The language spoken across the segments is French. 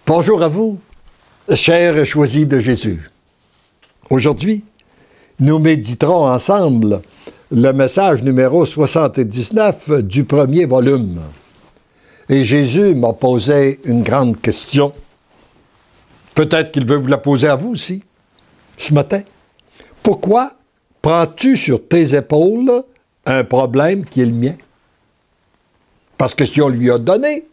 Bonjour à vous, chers et choisis de Jésus. Aujourd'hui, nous méditerons ensemble le message numéro 79 du premier volume. Et Jésus m'a posé une grande question. Peut-être qu'il veut vous la poser à vous aussi, ce matin. Pourquoi prends-tu sur tes épaules un problème qui est le mien? Parce que si on lui a donné,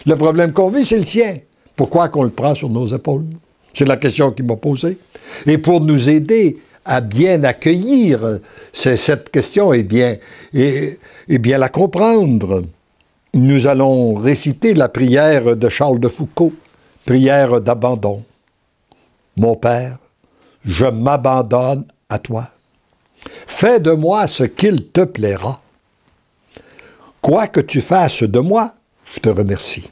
le problème qu'on vit, c'est le sien. Pourquoi qu'on le prend sur nos épaules? C'est la question qu'il m'a posée. Et pour nous aider à bien accueillir cette question et bien la comprendre, nous allons réciter la prière de Charles de Foucault, prière d'abandon. Mon Père, je m'abandonne à toi. Fais de moi ce qu'il te plaira. Quoi que tu fasses de moi, je te remercie.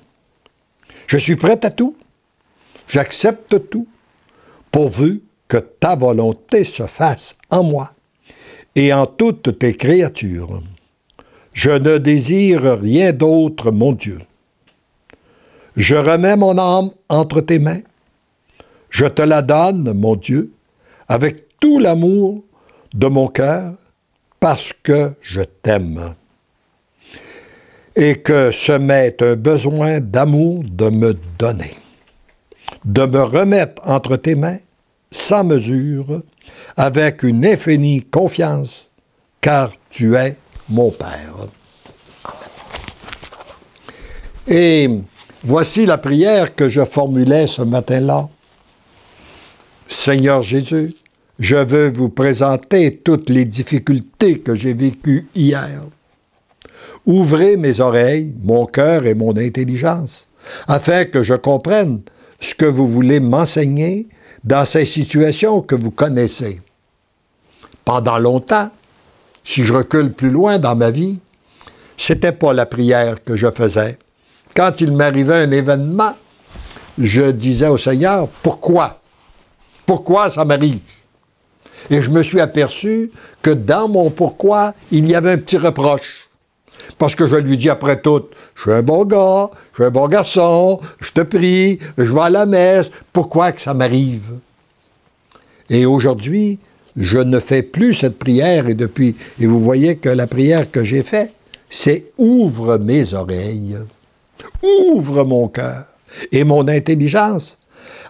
Je suis prêt à tout. J'accepte tout, pourvu que ta volonté se fasse en moi et en toutes tes créatures. Je ne désire rien d'autre, mon Dieu. Je remets mon âme entre tes mains. Je te la donne, mon Dieu, avec tout l'amour de mon cœur, parce que je t'aime. Et que ce m'est un besoin d'amour de me donner, de me remettre entre tes mains, sans mesure, avec une infinie confiance, car tu es mon Père. Et voici la prière que je formulais ce matin-là. Seigneur Jésus, je veux vous présenter toutes les difficultés que j'ai vécues hier. Ouvrez mes oreilles, mon cœur et mon intelligence, afin que je comprenne ce que vous voulez m'enseigner dans ces situations que vous connaissez. Pendant longtemps, si je recule plus loin dans ma vie, c'était pas la prière que je faisais. Quand il m'arrivait un événement, je disais au Seigneur, pourquoi? Pourquoi ça m'arrive? Et je me suis aperçu que dans mon pourquoi, il y avait un petit reproche. Parce que je lui dis après tout, je suis un bon gars, je suis un bon garçon, je te prie, je vais à la messe, pourquoi que ça m'arrive? Et aujourd'hui, je ne fais plus cette prière et vous voyez que la prière que j'ai faite, c'est ouvre mes oreilles, ouvre mon cœur et mon intelligence,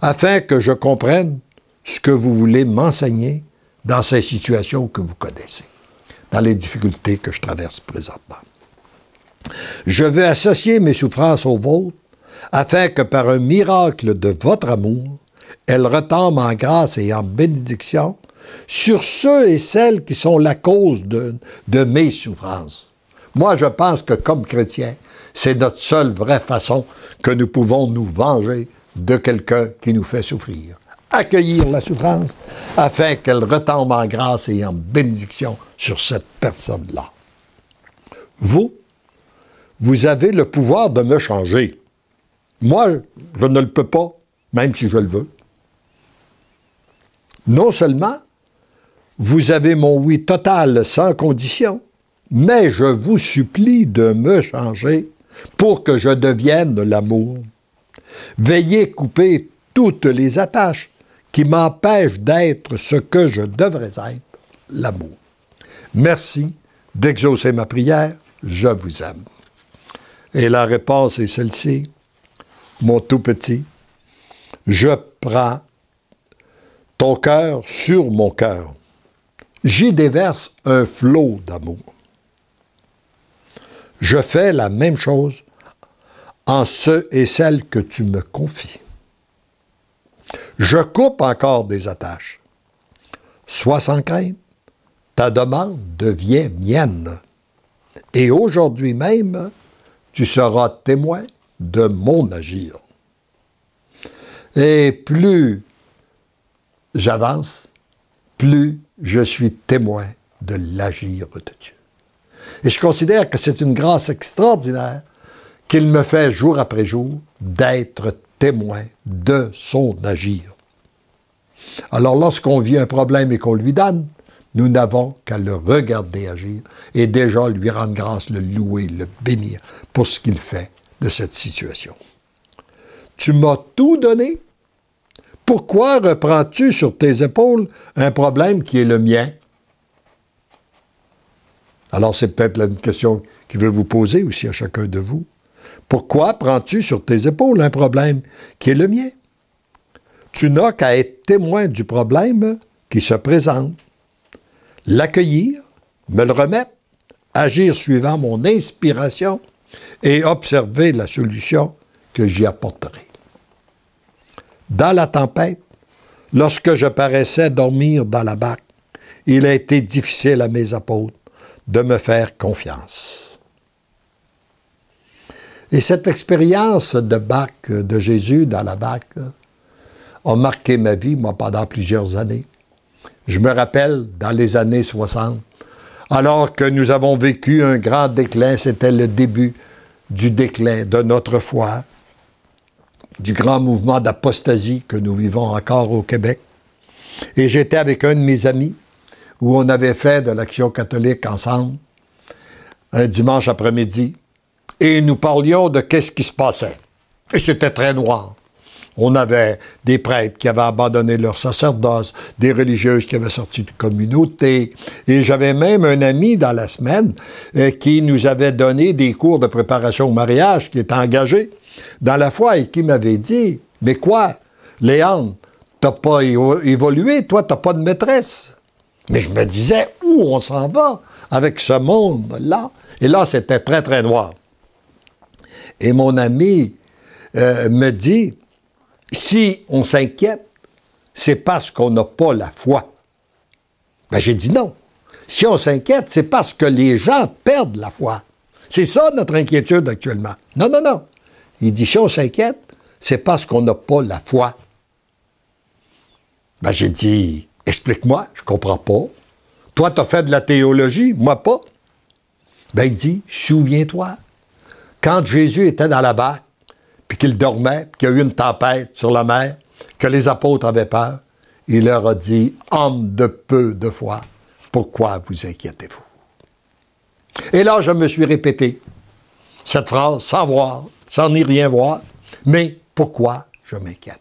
afin que je comprenne ce que vous voulez m'enseigner dans ces situations que vous connaissez, dans les difficultés que je traverse présentement. Je veux associer mes souffrances aux vôtres, afin que par un miracle de votre amour, elles retombent en grâce et en bénédiction sur ceux et celles qui sont la cause de mes souffrances. Moi, je pense que comme chrétiens, c'est notre seule vraie façon que nous pouvons nous venger de quelqu'un qui nous fait souffrir. Accueillir la souffrance afin qu'elle retombe en grâce et en bénédiction sur cette personne-là. Vous avez le pouvoir de me changer. Moi, je ne le peux pas, même si je le veux. Non seulement, vous avez mon oui total sans condition, mais je vous supplie de me changer pour que je devienne l'amour. Veillez couper toutes les attaches qui m'empêchent d'être ce que je devrais être, l'amour. Merci d'exaucer ma prière, je vous aime. Et la réponse est celle-ci, mon tout petit. Je prends ton cœur sur mon cœur. J'y déverse un flot d'amour. Je fais la même chose en ceux et celles que tu me confies. Je coupe encore des attaches. Sois sans crainte, ta demande devient mienne. Et aujourd'hui même, tu seras témoin de mon agir. Et plus j'avance, plus je suis témoin de l'agir de Dieu. Et je considère que c'est une grâce extraordinaire qu'il me fait jour après jour d'être témoin de son agir. Alors lorsqu'on vit un problème et qu'on lui donne, nous n'avons qu'à le regarder agir et déjà lui rendre grâce, le louer, le bénir pour ce qu'il fait de cette situation. Tu m'as tout donné. Pourquoi reprends-tu sur tes épaules un problème qui est le mien? Alors, c'est peut-être une question qu'il veut vous poser aussi à chacun de vous. Pourquoi prends-tu sur tes épaules un problème qui est le mien? Tu n'as qu'à être témoin du problème qui se présente, l'accueillir, me le remettre, agir suivant mon inspiration et observer la solution que j'y apporterai. Dans la tempête, lorsque je paraissais dormir dans la barque, il a été difficile à mes apôtres de me faire confiance. Et cette expérience de barque de Jésus dans la barque a marqué ma vie, moi, pendant plusieurs années. Je me rappelle, dans les années 60, alors que nous avons vécu un grand déclin, c'était le début du déclin de notre foi, du grand mouvement d'apostasie que nous vivons encore au Québec. Et j'étais avec un de mes amis, où on avait fait de l'Action catholique ensemble, un dimanche après-midi, et nous parlions de qu'est-ce qui se passait. Et c'était très noir. On avait des prêtres qui avaient abandonné leur sacerdoce, des religieuses qui avaient sorti de communauté, et j'avais même un ami dans la semaine qui nous avait donné des cours de préparation au mariage, qui était engagé dans la foi et qui m'avait dit, « Mais quoi, Léandre, t'as pas évolué, toi, t'as pas de maîtresse. » Mais je me disais, où on s'en va avec ce monde-là? Et là, c'était très, très noir. Et mon ami me dit, si on s'inquiète, c'est parce qu'on n'a pas la foi. Ben, j'ai dit non. Si on s'inquiète, c'est parce que les gens perdent la foi. C'est ça notre inquiétude actuellement. Non, non, non. Il dit, si on s'inquiète, c'est parce qu'on n'a pas la foi. Ben, j'ai dit, explique-moi, je comprends pas. Toi, tu as fait de la théologie, moi pas. Ben, il dit, souviens-toi, quand Jésus était dans la barque, puis qu'il dormait, puis qu'il y a eu une tempête sur la mer, que les apôtres avaient peur, il leur a dit, « Homme de peu de foi, pourquoi vous inquiétez-vous? » Et là, je me suis répété cette phrase sans voir, sans ni rien voir, mais pourquoi je m'inquiète?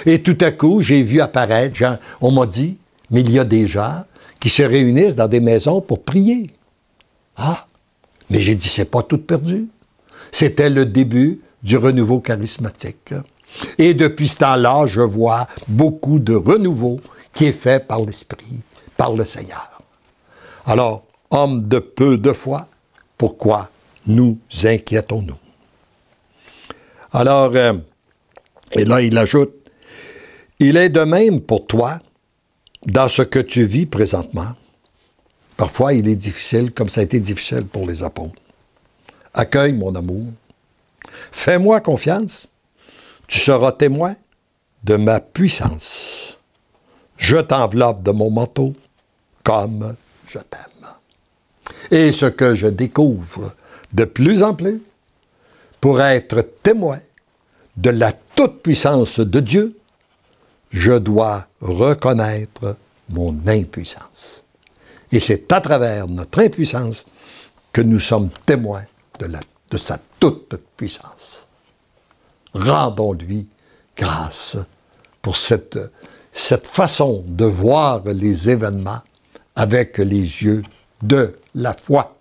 Et tout à coup, j'ai vu apparaître, on m'a dit, mais il y a des gens qui se réunissent dans des maisons pour prier. Ah, mais j'ai dit, c'est pas tout perdu. C'était le début du renouveau charismatique. Et depuis ce temps-là, je vois beaucoup de renouveau qui est fait par l'Esprit, par le Seigneur. Alors, homme de peu de foi, pourquoi nous inquiétons-nous? Alors, et là, il ajoute, il est de même pour toi dans ce que tu vis présentement. Parfois, il est difficile, comme ça a été difficile pour les apôtres. Accueille mon amour. Fais-moi confiance. Tu seras témoin de ma puissance. Je t'enveloppe de mon manteau comme je t'aime. Et ce que je découvre de plus en plus, pour être témoin de la toute-puissance de Dieu, je dois reconnaître mon impuissance. Et c'est à travers notre impuissance que nous sommes témoins de sa toute-puissance. Rendons-lui grâce pour cette façon de voir les événements avec les yeux de la foi.